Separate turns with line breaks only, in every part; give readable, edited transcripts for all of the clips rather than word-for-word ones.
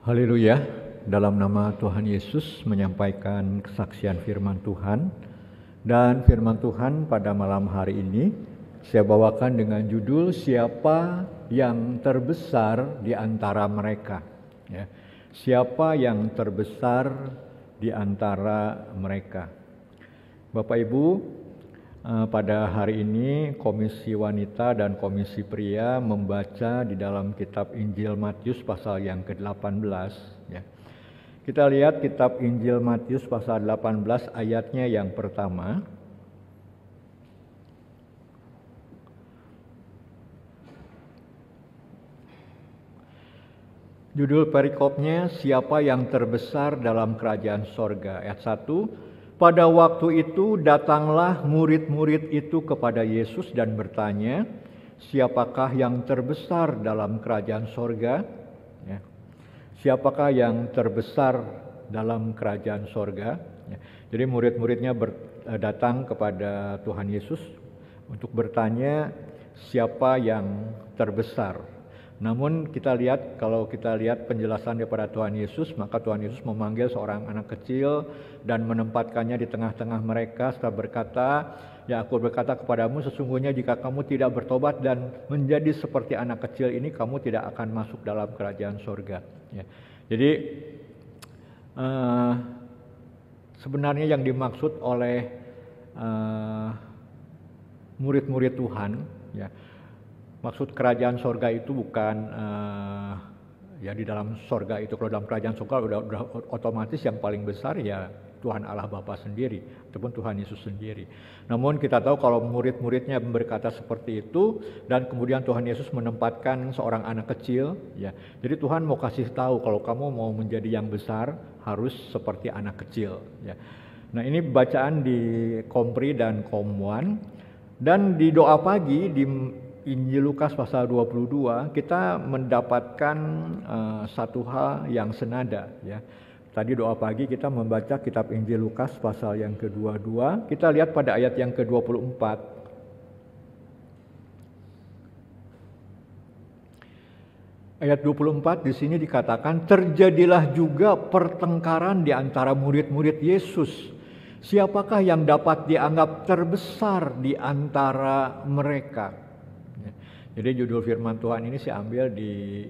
Haleluya, dalam nama Tuhan Yesus menyampaikan kesaksian firman Tuhan. Dan firman Tuhan pada malam hari ini saya bawakan dengan judul Siapa yang terbesar di antara mereka. Ya. Siapa yang terbesar di antara mereka. Bapak Ibu, pada hari ini Komisi Wanita dan Komisi Pria membaca di dalam kitab Injil Matius pasal yang ke-18. Ya. Kita lihat kitab Injil Matius pasal 18 ayatnya yang pertama. Judul perikopnya, Siapa yang terbesar dalam kerajaan sorga. Ayat 1. Pada waktu itu datanglah murid-murid itu kepada Yesus dan bertanya, siapakah yang terbesar dalam kerajaan sorga? Ya. Siapakah yang terbesar dalam kerajaan sorga? Ya. Jadi murid-muridnya datang kepada Tuhan Yesus untuk bertanya siapa yang terbesar. Namun kalau kita lihat penjelasan daripada Tuhan Yesus, maka Tuhan Yesus memanggil seorang anak kecil dan menempatkannya di tengah-tengah mereka serta berkata, ya aku berkata kepadamu sesungguhnya jika kamu tidak bertobat dan menjadi seperti anak kecil ini, kamu tidak akan masuk dalam kerajaan surga. Ya. Jadi sebenarnya yang dimaksud oleh murid-murid Tuhan, ya, maksud kerajaan sorga itu bukan ya di dalam sorga itu. Kalau dalam kerajaan sorga udah otomatis yang paling besar ya Tuhan Allah Bapa sendiri ataupun Tuhan Yesus sendiri. Namun kita tahu kalau murid-muridnya berkata seperti itu dan kemudian Tuhan Yesus menempatkan seorang anak kecil, ya. Jadi Tuhan mau kasih tahu kalau kamu mau menjadi yang besar harus seperti anak kecil, ya. Nah, ini bacaan di Kompri dan Kom1 dan di doa pagi di Injil Lukas pasal 22 kita mendapatkan satu hal yang senada, ya. Tadi doa pagi kita membaca kitab Injil Lukas pasal yang ke-22. Kita lihat pada ayat yang ke-24. Ayat 24 di sini dikatakan terjadilah juga pertengkaran di antara murid-murid Yesus. Siapakah yang dapat dianggap terbesar di antara mereka? Jadi judul firman Tuhan ini saya ambil di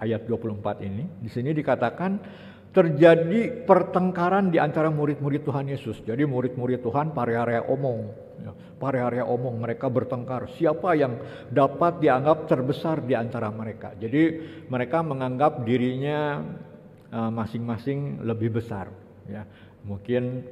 ayat 24 ini. Di sini dikatakan terjadi pertengkaran di antara murid-murid Tuhan Yesus. Jadi murid-murid Tuhan pare-area omong. Ya, pare-area omong, mereka bertengkar. Siapa yang dapat dianggap terbesar di antara mereka? Jadi mereka menganggap dirinya masing-masing lebih besar. Ya, mungkin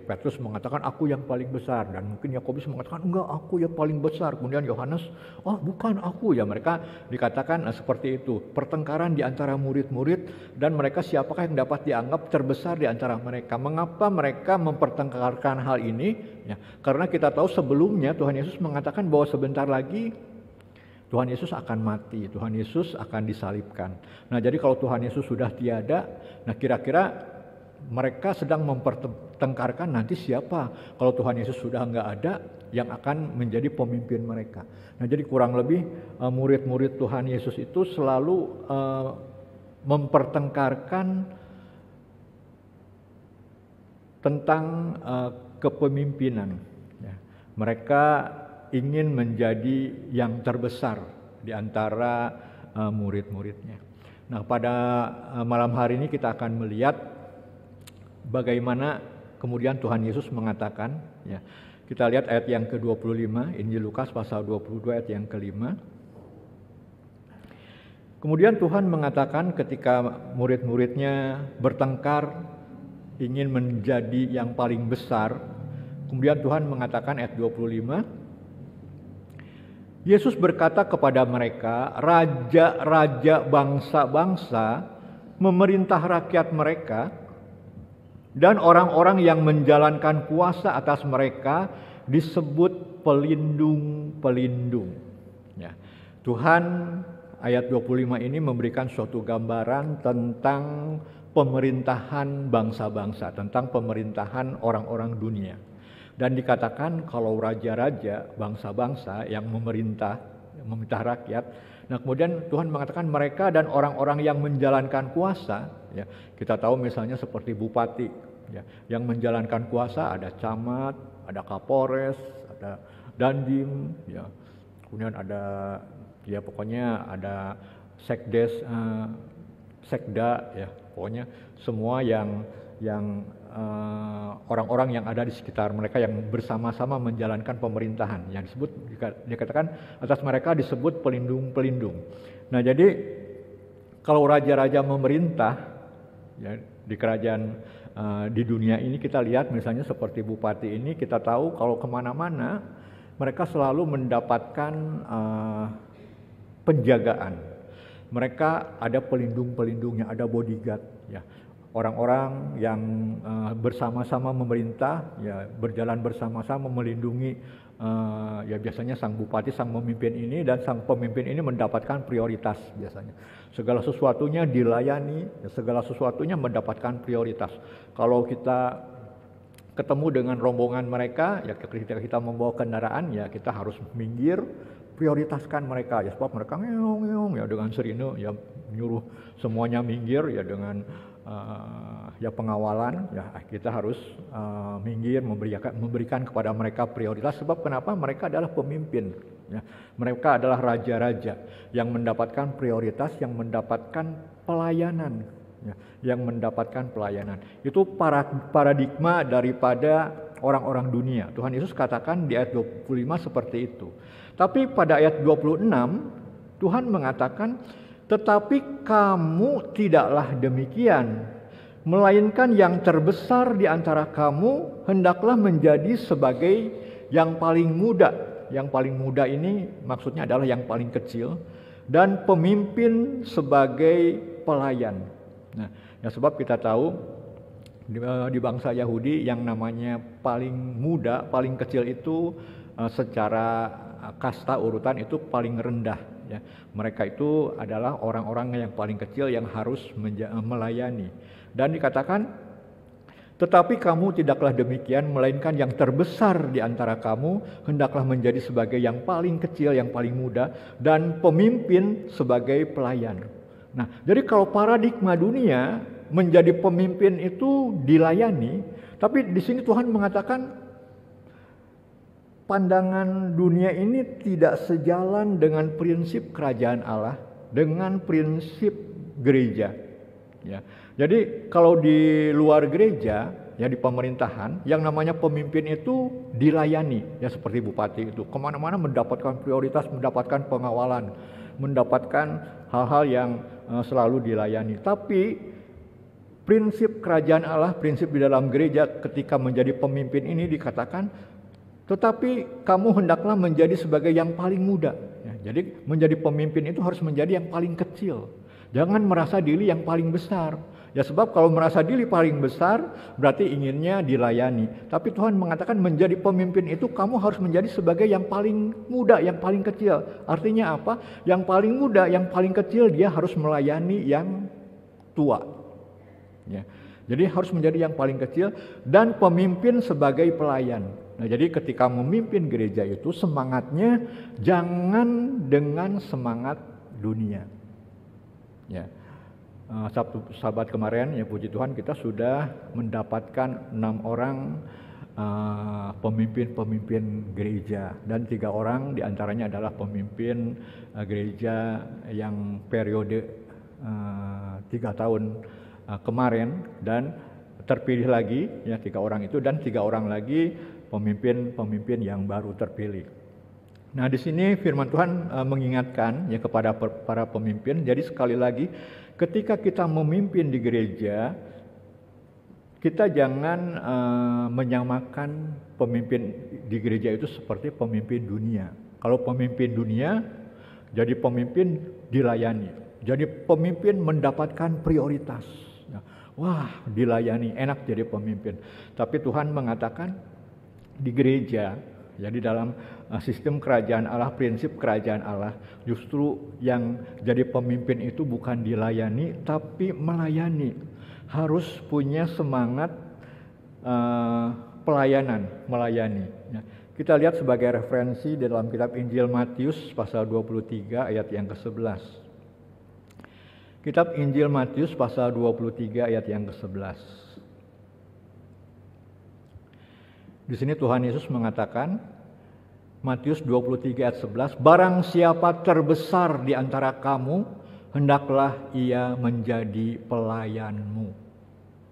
Petrus mengatakan aku yang paling besar dan mungkin Yakobus mengatakan enggak aku yang paling besar. Kemudian Yohanes, bukan aku, ya mereka dikatakan seperti itu. Pertengkaran di antara murid-murid dan mereka siapakah yang dapat dianggap terbesar di antara mereka. Mengapa mereka mempertengkarkan hal ini? Ya, karena kita tahu sebelumnya Tuhan Yesus mengatakan bahwa sebentar lagi Tuhan Yesus akan mati, Tuhan Yesus akan disalibkan. Nah, jadi kalau Tuhan Yesus sudah tiada, nah kira-kira mereka sedang mempertengkarkan nanti siapa kalau Tuhan Yesus sudah enggak ada yang akan menjadi pemimpin mereka. Nah, jadi kurang lebih murid-murid Tuhan Yesus itu selalu mempertengkarkan tentang kepemimpinan. Ya. Mereka ingin menjadi yang terbesar di antara murid-muridnya. Nah, pada malam hari ini kita akan melihat bagaimana kemudian Tuhan Yesus mengatakan, ya. Kita lihat ayat yang ke-25, Injil Lukas pasal 22 ayat yang ke-5. Kemudian Tuhan mengatakan ketika murid-muridnya bertengkar ingin menjadi yang paling besar, kemudian Tuhan mengatakan ayat 25, Yesus berkata kepada mereka, raja-raja bangsa-bangsa memerintah rakyat mereka, dan orang-orang yang menjalankan kuasa atas mereka disebut pelindung-pelindung. Ya. Tuhan ayat 25 ini memberikan suatu gambaran tentang pemerintahan bangsa-bangsa, tentang pemerintahan orang-orang dunia. Dan dikatakan kalau raja-raja bangsa-bangsa yang memerintah memerintah rakyat. Nah, kemudian Tuhan mengatakan mereka dan orang-orang yang menjalankan kuasa, ya, kita tahu misalnya seperti bupati, ya, yang menjalankan kuasa ada camat, ada kapolres, ada dandim, ya, kemudian ada, ya pokoknya ada sekdes, sekda, ya, pokoknya semua yang orang-orang yang ada di sekitar mereka yang bersama-sama menjalankan pemerintahan, yang disebut, dikatakan atas mereka disebut pelindung-pelindung. Nah, jadi kalau raja-raja memerintah, ya, di kerajaan di dunia ini, kita lihat misalnya seperti bupati ini, kita tahu kalau kemana-mana mereka selalu mendapatkan penjagaan. Mereka ada pelindung-pelindungnya, ada bodyguard, ya. Orang-orang yang bersama-sama memerintah, ya, berjalan bersama-sama melindungi, ya biasanya sang bupati, sang pemimpin ini, dan sang pemimpin ini mendapatkan prioritas biasanya. Segala sesuatunya dilayani, ya, segala sesuatunya mendapatkan prioritas. Kalau kita ketemu dengan rombongan mereka, ya ketika kita membawa kendaraan, ya kita harus minggir, prioritaskan mereka, ya sebab mereka ngeong-ngeong, ya dengan serinu, ya nyuruh semuanya minggir, ya dengan ya pengawalan, ya kita harus minggir, memberikan kepada mereka prioritas. Sebab kenapa? Mereka adalah pemimpin, ya. Mereka adalah raja-raja yang mendapatkan prioritas, yang mendapatkan pelayanan, ya, yang mendapatkan pelayanan. Itu paradigma daripada orang-orang dunia. Tuhan Yesus katakan di ayat 25 seperti itu. Tapi pada ayat 26 Tuhan mengatakan, tetapi kamu tidaklah demikian, melainkan yang terbesar di antara kamu hendaklah menjadi sebagai yang paling muda. Yang paling muda ini maksudnya adalah yang paling kecil, dan pemimpin sebagai pelayan. Nah, ya sebab kita tahu di bangsa Yahudi yang namanya paling muda, paling kecil itu secara kasta urutan itu paling rendah, ya. Mereka itu adalah orang-orang yang paling kecil yang harus melayani. Dan dikatakan, tetapi kamu tidaklah demikian, melainkan yang terbesar di antara kamu hendaklah menjadi sebagai yang paling kecil, yang paling muda, dan pemimpin sebagai pelayan. Nah, jadi kalau paradigma dunia menjadi pemimpin itu dilayani, tapi di sini Tuhan mengatakan pandangan dunia ini tidak sejalan dengan prinsip kerajaan Allah, dengan prinsip gereja, ya. Jadi kalau di luar gereja, ya di pemerintahan, yang namanya pemimpin itu dilayani, ya seperti bupati itu kemana-mana mendapatkan prioritas, mendapatkan pengawalan, mendapatkan hal-hal yang selalu dilayani. Tapi prinsip kerajaan Allah, prinsip di dalam gereja ketika menjadi pemimpin ini dikatakan, tetapi kamu hendaklah menjadi sebagai yang paling muda. Ya, jadi menjadi pemimpin itu harus menjadi yang paling kecil. Jangan merasa diri yang paling besar. Ya sebab kalau merasa diri paling besar berarti inginnya dilayani. Tapi Tuhan mengatakan menjadi pemimpin itu kamu harus menjadi sebagai yang paling muda, yang paling kecil. Artinya apa? Yang paling muda, yang paling kecil dia harus melayani yang tua. Ya. Jadi harus menjadi yang paling kecil dan pemimpin sebagai pelayan. Nah, jadi ketika memimpin gereja itu semangatnya jangan dengan semangat dunia. Ya. Sahabat kemarin, ya puji Tuhan kita sudah mendapatkan 6 orang pemimpin-pemimpin gereja, dan 3 orang diantaranya adalah pemimpin gereja yang periode 3 tahun kemarin, dan terpilih lagi, ya 3 orang itu, dan 3 orang lagi pemimpin-pemimpin yang baru terpilih. Nah, di sini firman Tuhan mengingatkan ya kepada para pemimpin. Jadi sekali lagi, ketika kita memimpin di gereja, kita jangan menyamakan pemimpin di gereja itu seperti pemimpin dunia. Kalau pemimpin dunia, jadi pemimpin dilayani, jadi pemimpin mendapatkan prioritas. Wah, dilayani, enak jadi pemimpin. Tapi Tuhan mengatakan di gereja, jadi dalam sistem kerajaan Allah, prinsip kerajaan Allah, justru yang jadi pemimpin itu bukan dilayani, tapi melayani. Harus punya semangat pelayanan, melayani. Kita lihat sebagai referensi dalam kitab Injil Matius pasal 23 ayat yang ke-11. Kitab Injil Matius pasal 23 ayat yang ke-11. Di sini Tuhan Yesus mengatakan, Matius 23 ayat 11, barang siapa terbesar di antara kamu, hendaklah ia menjadi pelayanmu.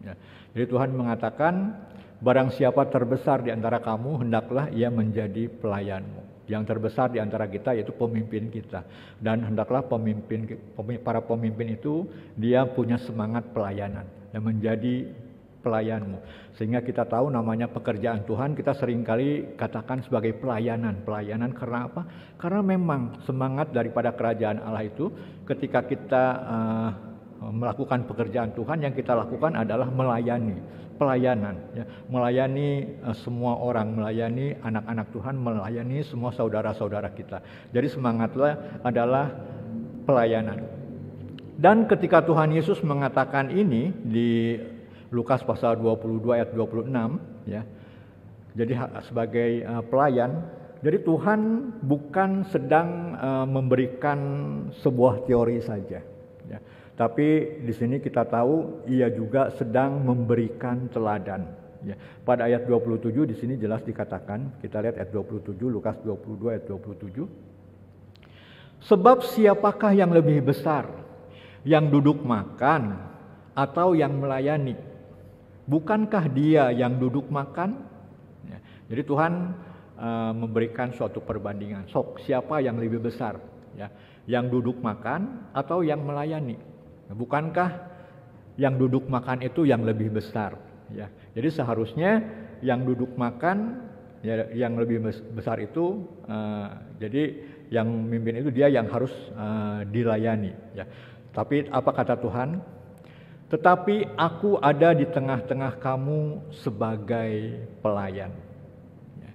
Ya. Jadi Tuhan mengatakan, barang siapa terbesar di antara kamu, hendaklah ia menjadi pelayanmu. Yang terbesar di antara kita yaitu pemimpin kita. Dan hendaklah para pemimpin itu dia punya semangat pelayanan yang menjadi pelayanmu. Sehingga kita tahu namanya pekerjaan Tuhan, kita seringkali katakan sebagai pelayanan. Pelayanan karena apa? Karena memang semangat daripada kerajaan Allah itu ketika kita melakukan pekerjaan Tuhan, yang kita lakukan adalah melayani, pelayanan, ya. Melayani semua orang, melayani anak-anak Tuhan, melayani semua saudara-saudara kita. Jadi semangatnya adalah pelayanan. Dan ketika Tuhan Yesus mengatakan ini di Lukas pasal 22 ayat 26, ya. Jadi sebagai pelayan, jadi Tuhan bukan sedang memberikan sebuah teori saja, ya. Tapi di sini kita tahu ia juga sedang memberikan teladan, ya. Pada ayat 27 di sini jelas dikatakan, kita lihat ayat 27, Lukas 22 ayat 27. Sebab siapakah yang lebih besar, yang duduk makan atau yang melayani? Bukankah dia yang duduk makan? Ya. Jadi Tuhan memberikan suatu perbandingan. Siapa yang lebih besar? Ya. Yang duduk makan atau yang melayani? Bukankah yang duduk makan itu yang lebih besar? Ya. Jadi seharusnya yang duduk makan, ya, yang lebih besar itu, jadi yang memimpin itu dia yang harus dilayani. Ya. Tapi apa kata Tuhan? Tetapi aku ada di tengah-tengah kamu sebagai pelayan. Ya.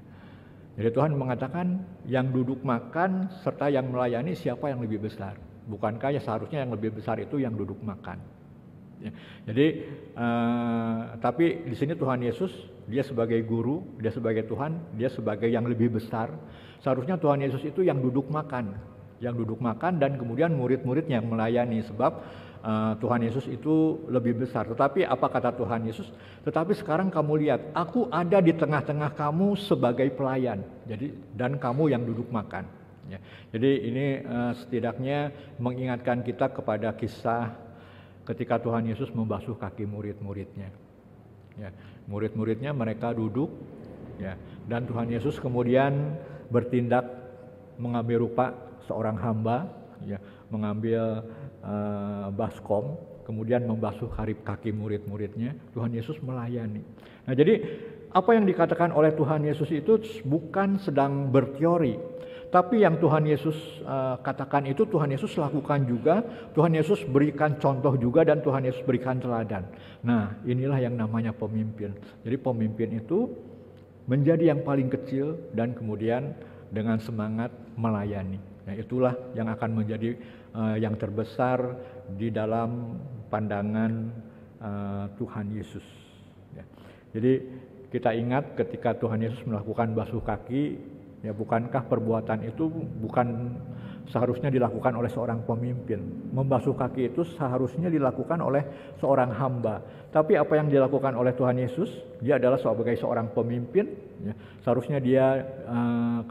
Jadi Tuhan mengatakan yang duduk makan serta yang melayani siapa yang lebih besar? Bukankah ya seharusnya yang lebih besar itu yang duduk makan? Ya. Jadi tapi di sini Tuhan Yesus dia sebagai guru, dia sebagai Tuhan, dia sebagai yang lebih besar. Seharusnya Tuhan Yesus itu yang duduk makan, dan kemudian murid-muridnya yang melayani, sebab Tuhan Yesus itu lebih besar. Tetapi apa kata Tuhan Yesus? Tetapi sekarang kamu lihat, aku ada di tengah-tengah kamu sebagai pelayan. Jadi dan kamu yang duduk makan. Ya. Jadi ini setidaknya mengingatkan kita kepada kisah ketika Tuhan Yesus membasuh kaki murid-muridnya. Ya. Murid-muridnya mereka duduk, ya. Dan Tuhan Yesus kemudian bertindak mengambil rupa seorang hamba, ya, mengambil baskom, kemudian membasuh kaki murid-muridnya. Tuhan Yesus melayani. Nah, jadi apa yang dikatakan oleh Tuhan Yesus itu bukan sedang berteori, tapi yang Tuhan Yesus katakan itu Tuhan Yesus lakukan juga, Tuhan Yesus berikan contoh juga, dan Tuhan Yesus berikan teladan. Nah, inilah yang namanya pemimpin. Jadi pemimpin itu menjadi yang paling kecil dan kemudian dengan semangat melayani. Nah, itulah yang akan menjadi yang terbesar di dalam pandangan Tuhan Yesus. Ya. Jadi kita ingat ketika Tuhan Yesus melakukan basuh kaki, ya, bukankah perbuatan itu bukan seharusnya dilakukan oleh seorang pemimpin? Membasuh kaki itu seharusnya dilakukan oleh seorang hamba. Tapi apa yang dilakukan oleh Tuhan Yesus? Dia adalah sebagai seorang pemimpin. Ya. Seharusnya dia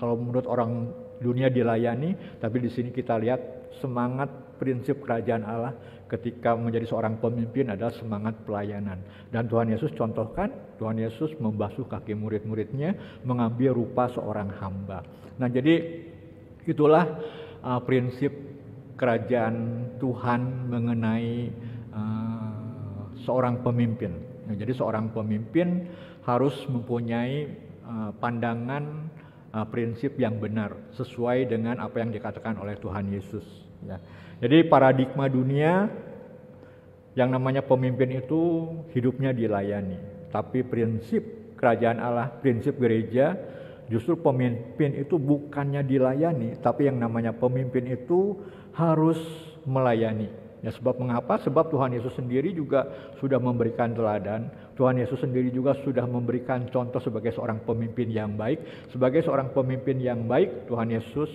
kalau menurut orang dunia dilayani, tapi di sini kita lihat semangat prinsip kerajaan Allah ketika menjadi seorang pemimpin adalah semangat pelayanan. Dan Tuhan Yesus contohkan, Tuhan Yesus membasuh kaki murid-muridnya, mengambil rupa seorang hamba. Nah, jadi itulah prinsip kerajaan Tuhan mengenai seorang pemimpin. Nah, jadi seorang pemimpin harus mempunyai pandangan prinsip yang benar sesuai dengan apa yang dikatakan oleh Tuhan Yesus. Ya. Jadi paradigma dunia yang namanya pemimpin itu hidupnya dilayani, tapi prinsip kerajaan Allah, prinsip gereja, justru pemimpin itu bukannya dilayani, tapi yang namanya pemimpin itu harus melayani. Ya, sebab mengapa? Sebab Tuhan Yesus sendiri juga sudah memberikan teladan. Tuhan Yesus sendiri juga sudah memberikan contoh sebagai seorang pemimpin yang baik. Sebagai seorang pemimpin yang baik, Tuhan Yesus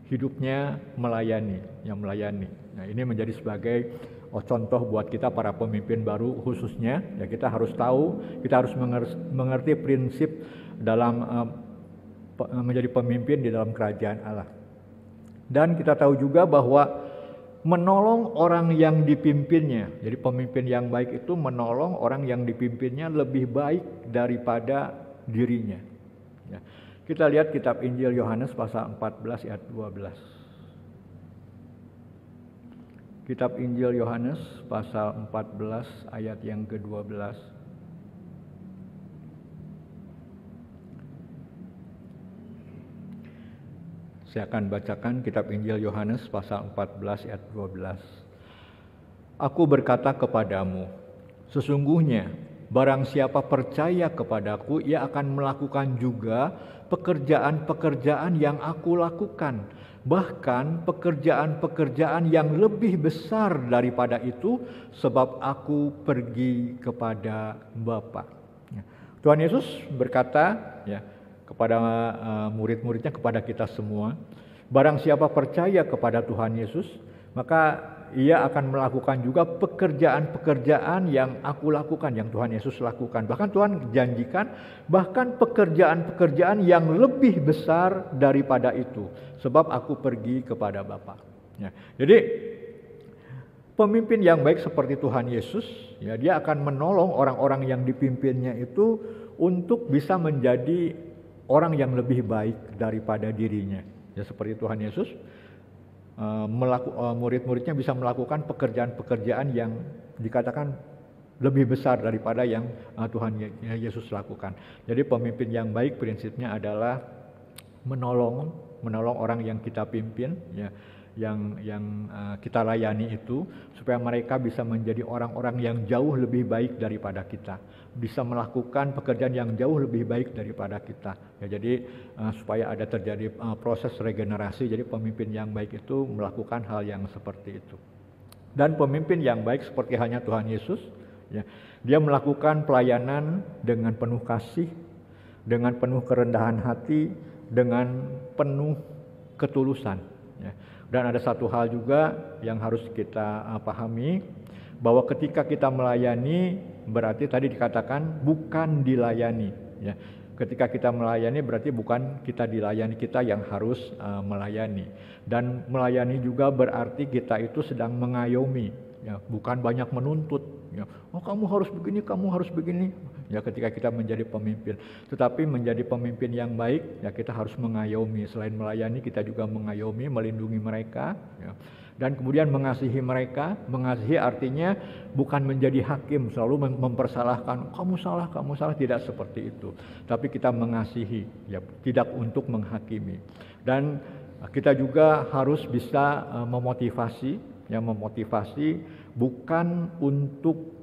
hidupnya melayani, yang melayani. Nah, ini menjadi sebagai contoh buat kita para pemimpin baru khususnya. Ya, kita harus tahu, kita harus mengerti prinsip dalam menjadi pemimpin di dalam kerajaan Allah. Dan kita tahu juga bahwa menolong orang yang dipimpinnya. Jadi pemimpin yang baik itu menolong orang yang dipimpinnya lebih baik daripada dirinya. Ya. Kita lihat kitab Injil Yohanes pasal 14 ayat 12. Kitab Injil Yohanes pasal 14 ayat yang ke-12. Saya akan bacakan kitab Injil Yohanes pasal 14 ayat 12. Aku berkata kepadamu, sesungguhnya barang siapa percaya kepadaku, ia akan melakukan juga pekerjaan-pekerjaan yang aku lakukan. Bahkan pekerjaan-pekerjaan yang lebih besar daripada itu, sebab aku pergi kepada Bapa. Tuhan Yesus berkata, ya, kepada murid-muridnya, kepada kita semua, barang siapa percaya kepada Tuhan Yesus, maka ia akan melakukan juga pekerjaan-pekerjaan yang aku lakukan, yang Tuhan Yesus lakukan. Bahkan Tuhan janjikan, bahkan pekerjaan-pekerjaan yang lebih besar daripada itu, sebab aku pergi kepada Bapa. Ya, jadi pemimpin yang baik seperti Tuhan Yesus, ya, dia akan menolong orang-orang yang dipimpinnya itu untuk bisa menjadi orang yang lebih baik daripada dirinya. Ya, seperti Tuhan Yesus, murid-muridnya bisa melakukan pekerjaan-pekerjaan yang dikatakan lebih besar daripada yang Tuhan Yesus lakukan. Jadi pemimpin yang baik prinsipnya adalah menolong orang yang kita pimpin, ya, yang kita layani itu, supaya mereka bisa menjadi orang-orang yang jauh lebih baik daripada kita, bisa melakukan pekerjaan yang jauh lebih baik daripada kita. Ya, jadi supaya ada terjadi proses regenerasi. Jadi pemimpin yang baik itu melakukan hal yang seperti itu. Dan pemimpin yang baik seperti halnya Tuhan Yesus, ya, dia melakukan pelayanan dengan penuh kasih, dengan penuh kerendahan hati, dengan penuh ketulusan. Ya. Dan ada satu hal juga yang harus kita pahami, bahwa ketika kita melayani, berarti tadi dikatakan bukan dilayani. Ya. Ketika kita melayani berarti bukan kita dilayani, kita yang harus melayani. Dan melayani juga berarti kita itu sedang mengayomi, ya, bukan banyak menuntut. Ya. Oh, kamu harus begini, kamu harus begini. Ya, ketika kita menjadi pemimpin, tetapi menjadi pemimpin yang baik, ya, kita harus mengayomi. Selain melayani, kita juga mengayomi, melindungi mereka, ya. Dan kemudian mengasihi mereka. Mengasihi artinya bukan menjadi hakim, selalu mempersalahkan, kamu salah, tidak seperti itu. Tapi kita mengasihi, ya, tidak untuk menghakimi. Dan kita juga harus bisa memotivasi, ya, memotivasi bukan untuk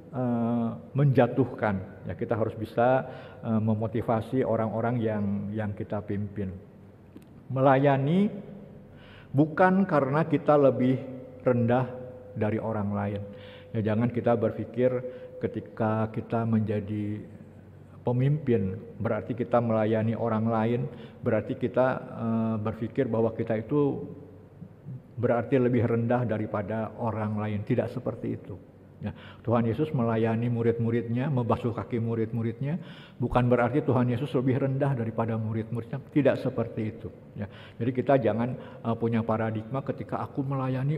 menjatuhkan. Ya, kita harus bisa memotivasi orang-orang yang kita pimpin. Melayani bukan karena kita lebih rendah dari orang lain. Ya, jangan kita berpikir ketika kita menjadi pemimpin berarti kita melayani orang lain, berarti kita berpikir bahwa kita itu berarti lebih rendah daripada orang lain. Tidak seperti itu. Ya, Tuhan Yesus melayani murid-muridnya, membasuh kaki murid-muridnya, bukan berarti Tuhan Yesus lebih rendah daripada murid-muridnya. Tidak seperti itu. Ya, jadi kita jangan punya paradigma ketika aku melayani,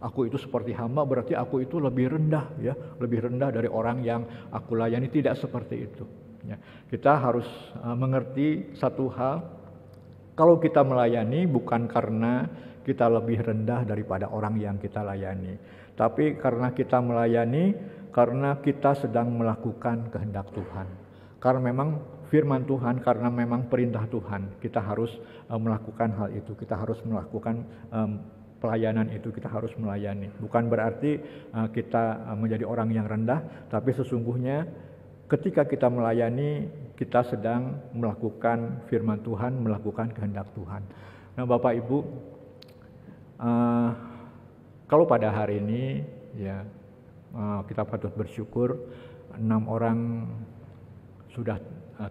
aku itu seperti hamba, berarti aku itu lebih rendah, ya, lebih rendah dari orang yang aku layani. Tidak seperti itu. Ya, kita harus mengerti satu hal, kalau kita melayani bukan karena kita lebih rendah daripada orang yang kita layani, tapi karena kita melayani, karena kita sedang melakukan kehendak Tuhan. Karena memang firman Tuhan, karena memang perintah Tuhan, kita harus melakukan hal itu. Kita harus melakukan pelayanan itu, kita harus melayani. Bukan berarti kita menjadi orang yang rendah, tapi sesungguhnya ketika kita melayani, kita sedang melakukan firman Tuhan, melakukan kehendak Tuhan. Nah, Bapak Ibu, Kalau pada hari ini ya kita patut bersyukur 6 orang sudah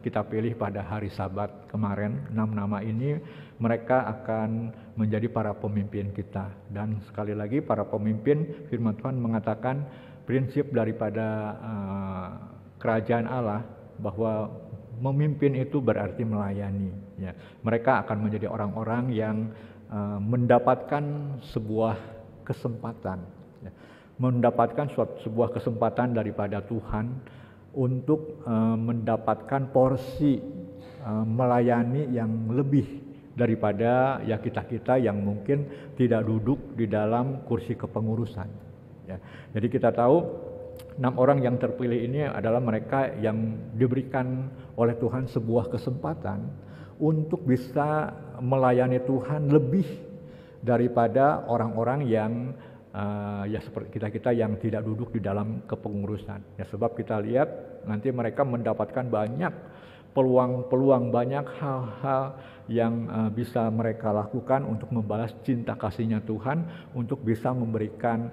kita pilih pada hari Sabat kemarin. 6 nama ini mereka akan menjadi para pemimpin kita. Dan sekali lagi para pemimpin, firman Tuhan mengatakan prinsip daripada kerajaan Allah bahwa memimpin itu berarti melayani. Ya, mereka akan menjadi orang-orang yang mendapatkan sebuah kesempatan, ya, mendapatkan sebuah kesempatan daripada Tuhan untuk mendapatkan porsi melayani yang lebih daripada ya kita yang mungkin tidak duduk di dalam kursi kepengurusan. Ya, jadi kita tahu 6 orang yang terpilih ini adalah mereka yang diberikan oleh Tuhan sebuah kesempatan untuk bisa melayani Tuhan lebih daripada orang-orang yang ya seperti kita yang tidak duduk di dalam kepengurusan. Ya, sebab kita lihat nanti mereka mendapatkan banyak peluang-peluang, banyak hal-hal yang bisa mereka lakukan untuk membalas cinta kasihnya Tuhan, untuk bisa memberikan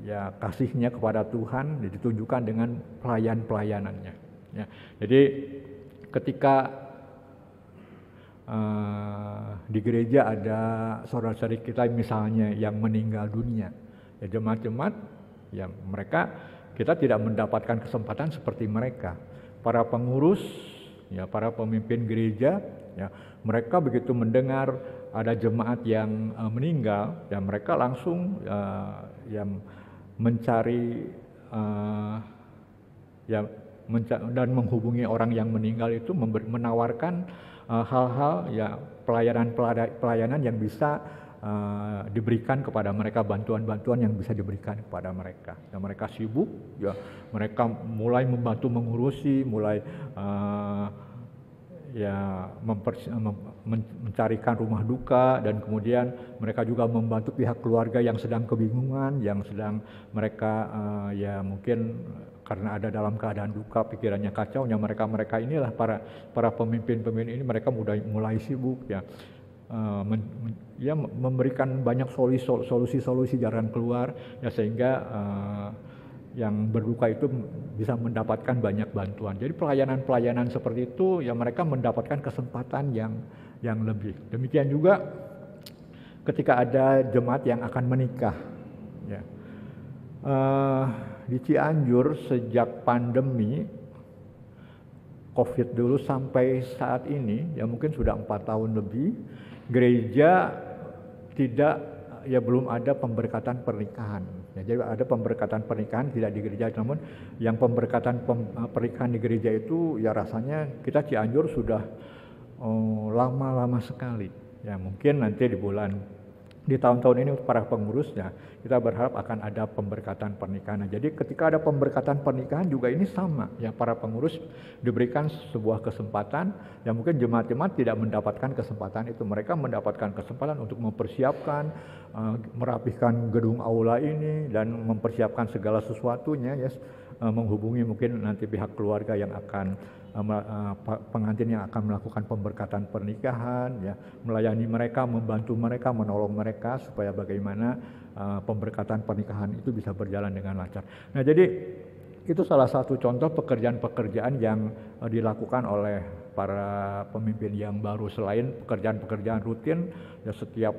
ya kasihnya kepada Tuhan, ditunjukkan dengan pelayanannya. Ya, jadi ketika di gereja ada saudara-saudari kita misalnya yang meninggal dunia, ya jemaat-jemaat, ya mereka kita tidak mendapatkan kesempatan seperti mereka. Para pengurus, ya para pemimpin gereja, ya mereka begitu mendengar ada jemaat yang meninggal, ya mereka langsung yang mencari dan menghubungi orang yang meninggal itu, menawarkan hal-hal ya pelayanan yang bisa diberikan kepada mereka, bantuan-bantuan yang bisa diberikan kepada mereka. Ya, mereka sibuk, ya mereka mulai membantu mengurusi, mulai mencarikan rumah duka, dan kemudian mereka juga membantu pihak keluarga yang sedang kebingungan, yang sedang mereka ya mungkin karena ada dalam keadaan duka, pikirannya kacau. Ya mereka inilah para pemimpin ini, mereka mulai sibuk ya memberikan banyak solusi jalan keluar, ya sehingga yang berduka itu bisa mendapatkan banyak bantuan. Jadi pelayanan seperti itu ya mereka mendapatkan kesempatan yang lebih. Demikian juga ketika ada jemaat yang akan menikah, ya. Di Cianjur sejak pandemi COVID dulu sampai saat ini ya mungkin sudah 4 tahun lebih, gereja belum ada pemberkatan pernikahan. Ya, jadi ada pemberkatan pernikahan tidak di gereja, namun yang pemberkatan pernikahan di gereja itu ya rasanya kita Cianjur sudah lama sekali. Ya mungkin nanti di tahun-tahun ini para pengurusnya kita berharap akan ada pemberkatan pernikahan. Nah, jadi ketika ada pemberkatan pernikahan juga ini sama, ya para pengurus diberikan sebuah kesempatan yang mungkin jemaat-jemaat tidak mendapatkan kesempatan itu. Mereka mendapatkan kesempatan untuk mempersiapkan, merapihkan gedung aula ini dan mempersiapkan segala sesuatunya, ya, menghubungi mungkin nanti pihak keluarga yang akan pengantin yang akan melakukan pemberkatan pernikahan, ya, melayani mereka, membantu mereka, menolong mereka supaya bagaimana pemberkatan pernikahan itu bisa berjalan dengan lancar. Nah, jadi itu salah satu contoh pekerjaan-pekerjaan yang dilakukan oleh para pemimpin yang baru. Selain pekerjaan-pekerjaan rutin, ya setiap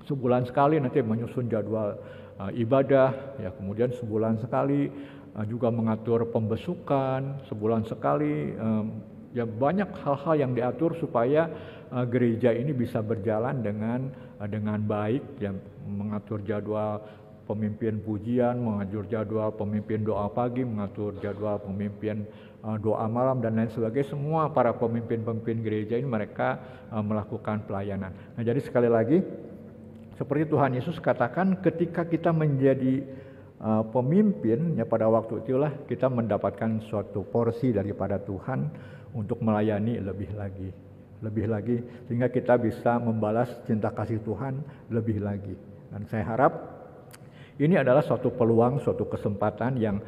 sebulan sekali nanti menyusun jadwal ibadah, ya kemudian sebulan sekali juga mengatur pembesukan, sebulan sekali, ya banyak hal-hal yang diatur supaya gereja ini bisa berjalan dengan baik, ya mengatur jadwal pemimpin pujian, mengatur jadwal pemimpin doa pagi, mengatur jadwal pemimpin doa malam dan lain sebagainya. Semua para pemimpin gereja ini mereka melakukan pelayanan. Nah, jadi sekali lagi seperti Tuhan Yesus katakan, ketika kita menjadi pemimpin, ya pada waktu itulah kita mendapatkan suatu porsi daripada Tuhan untuk melayani lebih lagi sehingga kita bisa membalas cinta kasih Tuhan lebih lagi. Dan saya harap ini adalah suatu peluang, suatu kesempatan yang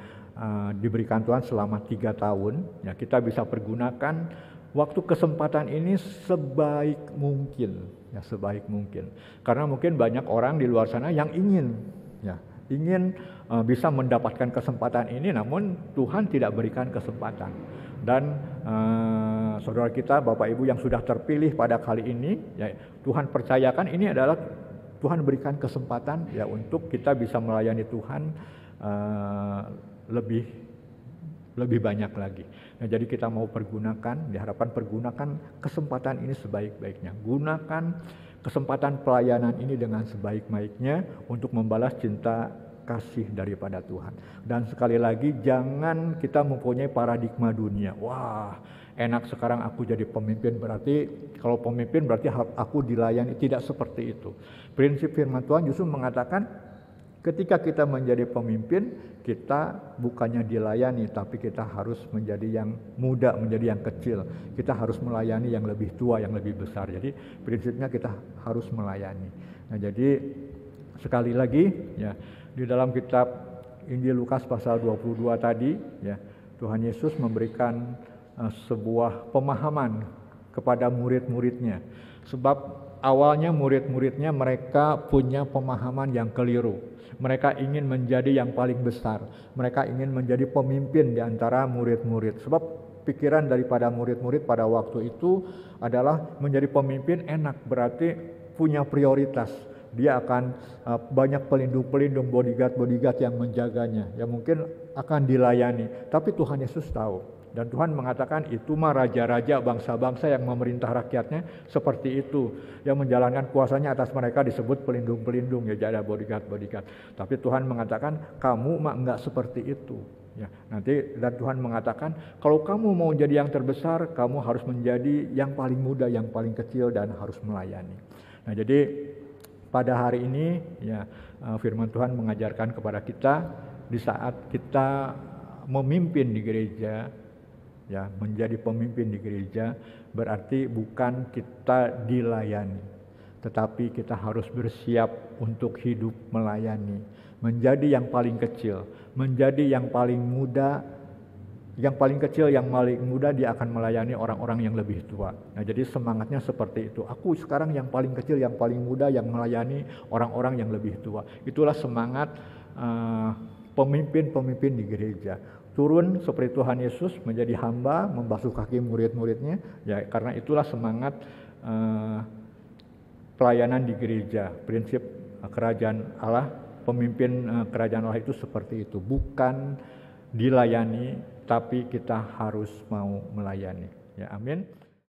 diberikan Tuhan selama 3 tahun. Ya, kita bisa pergunakan waktu kesempatan ini sebaik mungkin. ya sebaik mungkin. Karena mungkin banyak orang di luar sana yang ingin bisa mendapatkan kesempatan ini, namun Tuhan tidak berikan kesempatan. Dan saudara kita, Bapak Ibu yang sudah terpilih pada kali ini, ya, Tuhan percayakan ini adalah Tuhan berikan kesempatan ya untuk kita bisa melayani Tuhan lebih banyak lagi. Nah, jadi kita mau diharapkan pergunakan kesempatan ini sebaik-baiknya. Gunakan kesempatan pelayanan ini dengan sebaik-baiknya untuk membalas cinta kasih daripada Tuhan. Dan sekali lagi, jangan kita mempunyai paradigma dunia. Wah, enak sekarang aku jadi pemimpin, berarti kalau pemimpin berarti aku dilayani. Tidak seperti itu. Prinsip firman Tuhan justru mengatakan ketika kita menjadi pemimpin, kita bukannya dilayani, tapi kita harus menjadi yang muda, menjadi yang kecil. Kita harus melayani yang lebih tua, yang lebih besar. Jadi prinsipnya kita harus melayani. Nah, jadi sekali lagi ya, di dalam kitab Injil Lukas pasal 22 tadi ya, Tuhan Yesus memberikan sebuah pemahaman kepada murid-muridnya. Sebab awalnya murid-muridnya mereka punya pemahaman yang keliru. Mereka ingin menjadi yang paling besar. Mereka ingin menjadi pemimpin di antara murid-murid. Sebab pikiran daripada murid-murid pada waktu itu adalah menjadi pemimpin enak, berarti punya prioritas. Dia akan banyak pelindung-pelindung, bodyguard yang menjaganya. Ya mungkin akan dilayani. Tapi Tuhan Yesus tahu. Dan Tuhan mengatakan itu mah raja-raja bangsa-bangsa yang memerintah rakyatnya seperti itu. Yang menjalankan kuasanya atas mereka disebut pelindung-pelindung, ya ada bodyguard. Tapi Tuhan mengatakan kamu mah enggak seperti itu. Ya, nanti dan Tuhan mengatakan kalau kamu mau jadi yang terbesar, kamu harus menjadi yang paling muda, yang paling kecil dan harus melayani. Nah, jadi pada hari ini ya firman Tuhan mengajarkan kepada kita di saat kita memimpin di gereja, ya menjadi pemimpin di gereja berarti bukan kita dilayani, tetapi kita harus bersiap untuk hidup melayani, menjadi yang paling kecil, menjadi yang paling muda. Yang paling kecil, yang paling muda, dia akan melayani orang-orang yang lebih tua. Nah, jadi semangatnya seperti itu. Aku sekarang yang paling kecil, yang paling muda, yang melayani orang-orang yang lebih tua. Itulah semangat pemimpin-pemimpin di gereja. Turun seperti Tuhan Yesus menjadi hamba, membasuh kaki murid-muridnya. Ya, karena itulah semangat pelayanan di gereja. Prinsip kerajaan Allah, pemimpin kerajaan Allah itu seperti itu. Bukan dilayani, tapi kita harus mau melayani. Ya, amin.